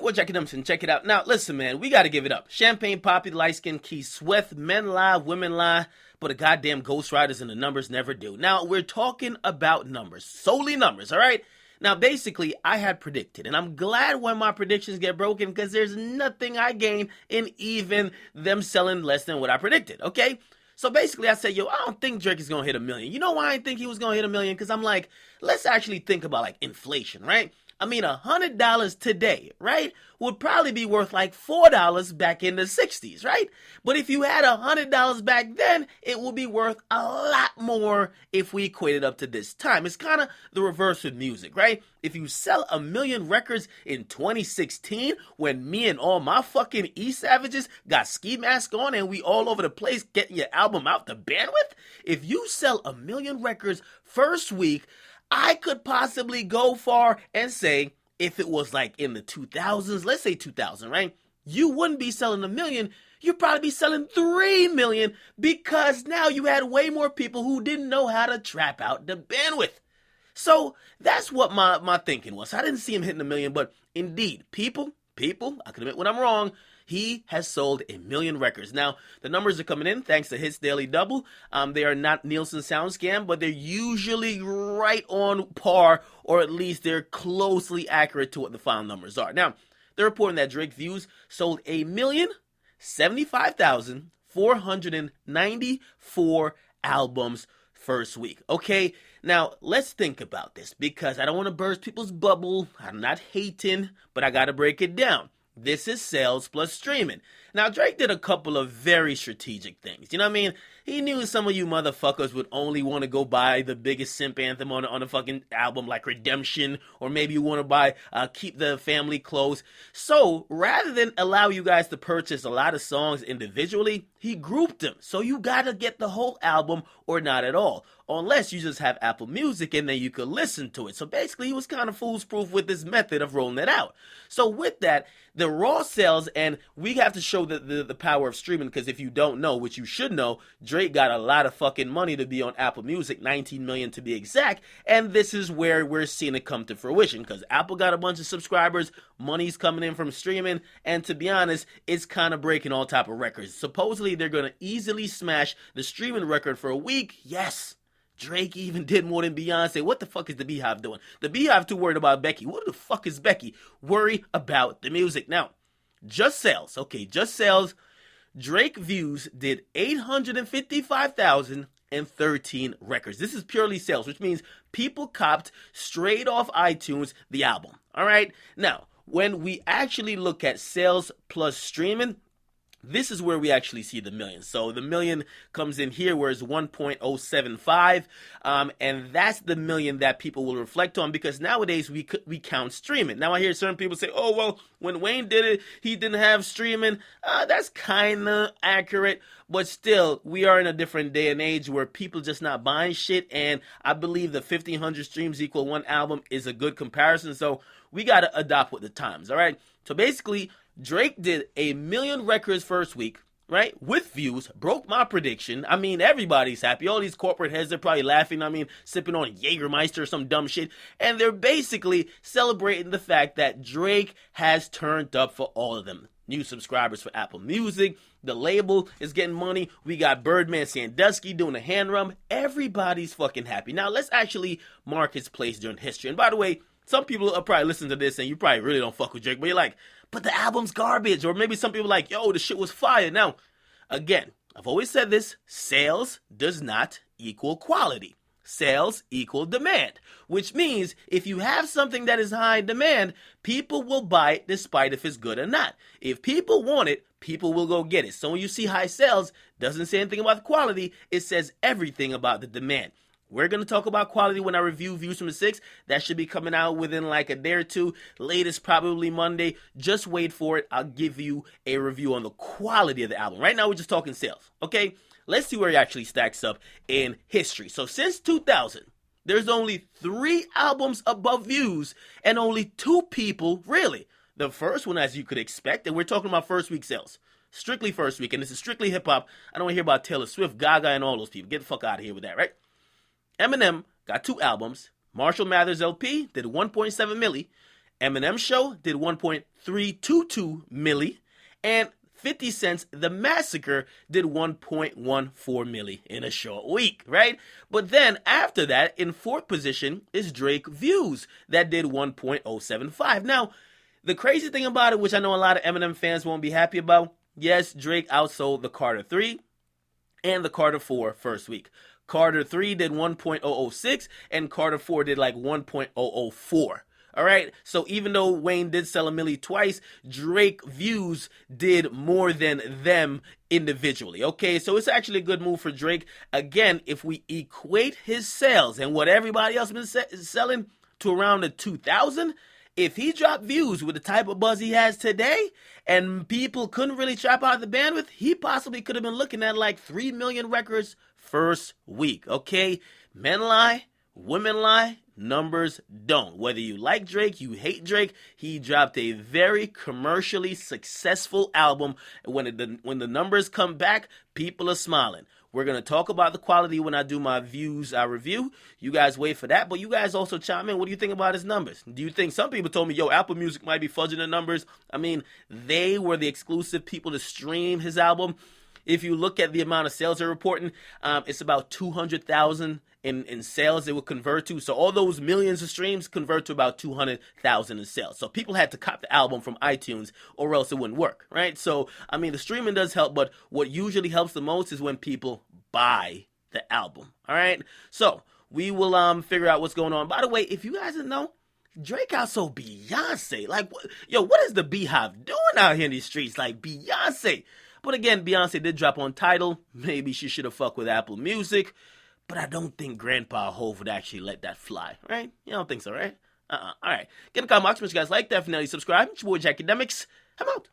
boy Akademiks, and check it out. Now, listen, man, we gotta give it up. Champagne Poppy, Light Skin, Key Sweat, men lie, women lie, but the goddamn ghostwriters and the numbers never do. Now, we're talking about numbers, solely numbers, all right? Now, basically, I had predicted, and I'm glad when my predictions get broken because there's nothing I gain in even them selling less than what I predicted, okay? So basically, I said, yo, I don't think Drake is going to hit 1 million. You know why I didn't think he was going to hit 1 million? Because I'm like, let's actually think about, like, inflation, right? I mean, $100 today, right, would probably be worth like $4 back in the 60s, right? But if you had $100 back then, it would be worth a lot more if we equate it up to this time. It's kind of the reverse with music, right? If you sell 1 million records in 2016, when me and all my fucking E-Savages got ski masks on and we all over the place getting your album out the bandwidth, if you sell 1 million records first week, I could possibly go far and say if it was like in the 2000s, let's say 2000, right? You wouldn't be selling 1 million. You'd probably be selling 3 million because now you had way more people who didn't know how to trap out the bandwidth. So that's what my thinking was. I didn't see him hitting 1 million, but indeed, people, I can admit when I'm wrong, he has sold 1 million records. Now, the numbers are coming in thanks to Hits Daily Double. They are not Nielsen SoundScan, but they're usually right on par, or at least they're closely accurate to what the final numbers are. Now, they're reporting that Drake Views sold 1,075,494 albums first week. Okay, now let's think about this because I don't want to burst people's bubble. I'm not hating, but I got to break it down. This is sales plus streaming. Now, Drake did a couple of very strategic things. You know what I mean? He knew some of you motherfuckers would only want to go buy the biggest simp anthem on a fucking album like Redemption, or maybe you want to buy Keep the Family Close. So, rather than allow you guys to purchase a lot of songs individually, he grouped them. So you gotta get the whole album or not at all. Unless you just have Apple Music and then you could listen to it. So basically, he was kind of foolproof with this method of rolling it out. So with that, the raw sales, and we have to show the power of streaming, because if you don't know, which you should know, Drake got a lot of fucking money to be on Apple Music, 19 million to be exact, and this is where we're seeing it come to fruition, because Apple got a bunch of subscribers, money's coming in from streaming, and to be honest, it's kind of breaking all type of records. Supposedly, they're going to easily smash the streaming record for a week. Yes. Drake even did more than Beyonce. What the fuck is the Beehive doing? The Beehive too worried about Becky. What the fuck is Becky? Worry about the music. Now, just sales. Okay, just sales. Drake Views did 855,013 records. This is purely sales, which means people copped straight off iTunes the album. All right? Now, when we actually look at sales plus streaming, this is where we actually see the million. So the million comes in here, where it's 1.075, and that's the million that people will reflect on, because nowadays we count streaming. Now I hear certain people say, oh, well, when Wayne did it, he didn't have streaming. That's kind of accurate, but still, we are in a different day and age where people just not buying shit, and I believe the 1,500 streams equal one album is a good comparison, so we got to adopt with the times, all right? So basically, Drake did 1 million records first week, right? With views, broke my prediction. I mean, everybody's happy. All these corporate heads, they're probably laughing. I mean, sipping on Jägermeister or some dumb shit. And they're basically celebrating the fact that Drake has turned up for all of them. New subscribers for Apple Music. The label is getting money. We got Birdman Sandusky doing a hand rub. Everybody's fucking happy. Now, let's actually mark his place during history. And by the way, some people are probably listening to this and you probably really don't fuck with Drake, but you're like, but the album's garbage. Or maybe some people are like, yo, the shit was fire. Now, again, I've always said this, sales does not equal quality. Sales equal demand, which means if you have something that is high in demand, people will buy it despite if it's good or not. If people want it, people will go get it. So when you see high sales, doesn't say anything about the quality, it says everything about the demand. We're going to talk about quality when I review Views from the 6. That should be coming out within like a day or two. Latest, probably Monday. Just wait for it. I'll give you a review on the quality of the album. Right now, we're just talking sales. Okay? Let's see where he actually stacks up in history. So since 2000, there's only 3 albums above Views and only 2 people, really. The first one, as you could expect, and we're talking about first week sales. Strictly first week, and this is strictly hip-hop. I don't want to hear about Taylor Swift, Gaga, and all those people. Get the fuck out of here with that, right? Eminem got 2 albums. Marshall Mathers LP did 1.7 milli. Eminem Show did 1.322 milli, and 50 Cent's The Massacre did 1.14 milli in a short week, right? But then after that, in fourth position is Drake Views that did 1.075. Now, the crazy thing about it, which I know a lot of Eminem fans won't be happy about, yes, Drake outsold the Carter 3 and the Carter 4 first week. Carter 3 did 1.006 and Carter 4 did like 1.004. All right, so even though Wayne did sell a milli twice, Drake Views did more than them individually. Okay, so it's actually a good move for Drake. Again, if we equate his sales and what everybody else has been selling to around the 2,000, if he dropped Views with the type of buzz he has today and people couldn't really chop out the bandwidth, he possibly could have been looking at like 3 million records first week. Okay, men lie, women lie, numbers don't. Whether you like Drake, you hate Drake, he dropped a very commercially successful album. When the numbers come back, people are smiling. We're going to talk about the quality when I do my Views review. You guys wait for that, but you guys also chime in. What do you think about his numbers? Do you think, some people told me, yo, Apple Music might be fudging the numbers. I mean, they were the exclusive people to stream his album. If you look at the amount of sales they're reporting, it's about 200,000 in sales it would convert to. So all those millions of streams convert to about 200,000 in sales. So people had to cop the album from iTunes or else it wouldn't work, right? So, I mean, the streaming does help, but what usually helps the most is when people buy the album, all right? So we will figure out what's going on. By the way, if you guys didn't know, Drake outsold Beyonce. Like, what is the Beehive doing out here in these streets? Like, Beyonce. But again, Beyonce did drop on Tidal. Maybe she should have fucked with Apple Music. But I don't think Grandpa Hov would actually let that fly, right? You don't think so, right? All right. Get in the comment box. Make sure you guys like, definitely subscribe. It's your boy, Akademiks. I'm out.